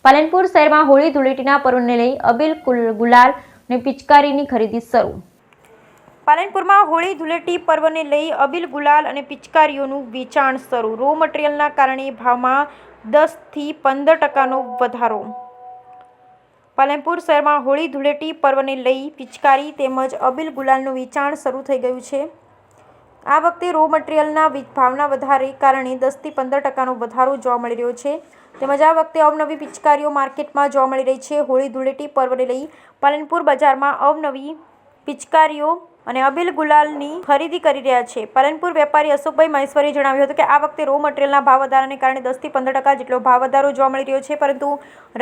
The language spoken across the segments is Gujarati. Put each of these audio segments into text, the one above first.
પાલનપુર શહેરમાં હોળી ધૂળેટીના પર્વને લઈ અબીલ ગુલાલ અને પિચકારીની ખરીદી શરૂ. પાલનપુરમાં હોળી ધૂળેટી પર્વને લઈ અબીલ ગુલાલ અને પિચકારીઓનું વેચાણ શરૂ. રો મટીરીયલના કારણે ભાવમાં 10 થી 15% વધારો. પાલનપુર શહેરમાં હોળી ધૂળેટી પર્વને લઈ પિચકારી તેમજ અબીલ ગુલાલનું વેચાણ શરૂ થઈ ગયું છે. આ વખતે રો મટીરીયલના ભાવના વધારે કારણે 10 થી 15% વધારો જોવા મળી રહ્યો છે. તેમજ આ વખતે અવનવી પિચકારીઓ માર્કેટમાં જોવા મળી રહી છે. હોળી ધૂળેટી પર્વને લઈ પાલનપુર બજારમાં અવનવી પિચકારીઓ અને અબીલ ગુલાલની ખરીદી કરી રહ્યા છે. પાલનપુર વેપારી અશોકભાઈ મહેશ્વરીએ જણાવ્યું હતું કે આ વખતે રો મટીરીયલના ભાવ વધારાને કારણે 10 થી 15% જેટલો ભાવ વધારો જોવા મળી રહ્યો છે. પરંતુ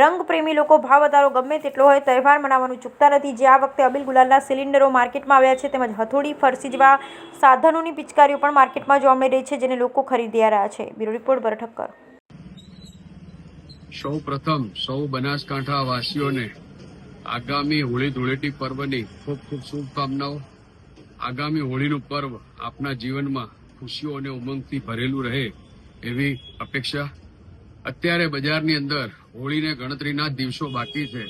રંગપ્રેમી લોકો ભાવ વધારો ગમે તેટલો હોય તહેવાર મનાવવાનું ચૂકતા નથી. જે આ વખતે અબીલ ગુલાલના સિલિન્ડરો માર્કેટમાં આવ્યા છે. તેમજ હથોડી, ફરસી જેવા સાધનોની પિચકારીઓ પણ માર્કેટમાં જોવા મળી રહી છે, જેને લોકો ખરીદી રહ્યા છે. બ્યુરો રિપોર્ટ ભરત ઠક્કર. સૌ પ્રથમ સૌ બનાસકાંઠા વાસીઓને આગામી હોળી ધૂળેટી પર્વની ખૂબ ખૂબ શુભકામનાઓ. આગામી હોળીનું પર્વ આપના જીવનમાં ખુશીઓ અને ઉમંગથી ભરેલું રહે એવી અપેક્ષા. અત્યારે બજારની અંદર હોળીને ગણતરીના જ દિવસો બાકી છે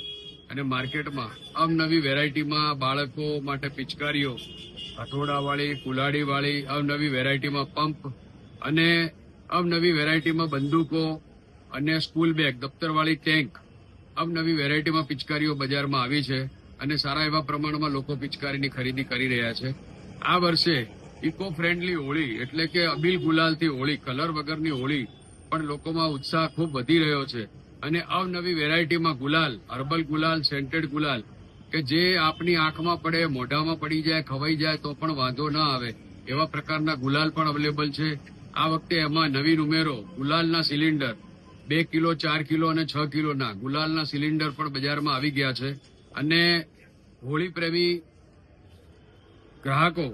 અને માર્કેટમાં અવનવી વેરાયટીમાં બાળકો માટે પિચકારીઓ, હથોડાવાળી, કુલાડીવાળી, અવનવી વેરાયટીમાં પંપ અને અવનવી વેરાયટીમાં બંદૂકો અને સ્કૂલ બેગ, દફતરવાળી ટેન્ક, અવનવી વેરાયટીમાં પિચકારીઓ બજારમાં આવી છે અને સારા એવા પ્રમાણમાં લોકો પિચકારીની ખરીદી કરી રહ્યા છે. આ વર્ષે ઇકો ફ્રેન્ડલી હોળી એટલે કે અબીલ ગુલાલથી હોળી, કલર વગરની હોળી પણ લોકોમાં ઉત્સાહ ખૂબ વધી રહ્યો છે અને અવનવી વેરાયટીમાં ગુલાલ, હર્બલ ગુલાલ, સેન્ટેડ ગુલાલ કે જે આપની આંખમાં પડે, મોઢામાં પડી જાય, ખવાઈ જાય તો પણ વાંધો ના આવે એવા પ્રકારના ગુલાલ પણ અવેલેબલ છે. આ વખતે એમાં નવીન ઉમેરો ગુલાલના સિલિન્ડર 2 કિલો, 4 કિલો અને 6 કિલોના ગુલાલના સિલિન્ડર પણ બજારમાં આવી ગયા છે અને હોળી પ્રેમી ગ્રાહકો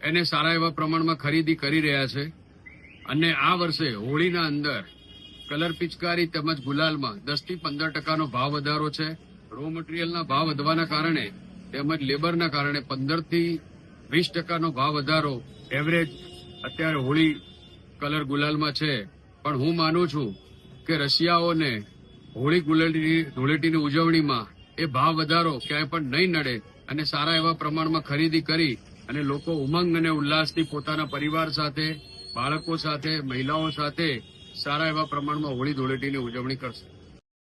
એને સારા એવા પ્રમાણમાં ખરીદી કરી રહ્યા છે. અને આ વર્ષે હોળીના અંદર કલર પિચકારી તેમજ ગુલાલમાં 10 થી 15% ભાવ વધારો છે. રો મટીરીયલના ભાવ વધવાના કારણે તેમજ લેબરના કારણે 15 થી 20% ભાવ વધારો એવરેજ અત્યારે હોળી કલર ગુલાલમાં છે. પણ હું માનું છું કે રશિયાઓને હોળી ધૂળેટીની ઉજવણીમાં એ ભાવ વધારો ક્યાંય પણ નહીં નડે અને સારા એવા પ્રમાણમાં ખરીદી કરી અને લોકો ઉમંગ અને ઉલ્લાસથી પોતાના પરિવાર સાથે, બાળકો સાથે, મહિલાઓ સાથે સારા એવા પ્રમાણમાં હોળી ધૂળેટીની ઉજવણી કરશે.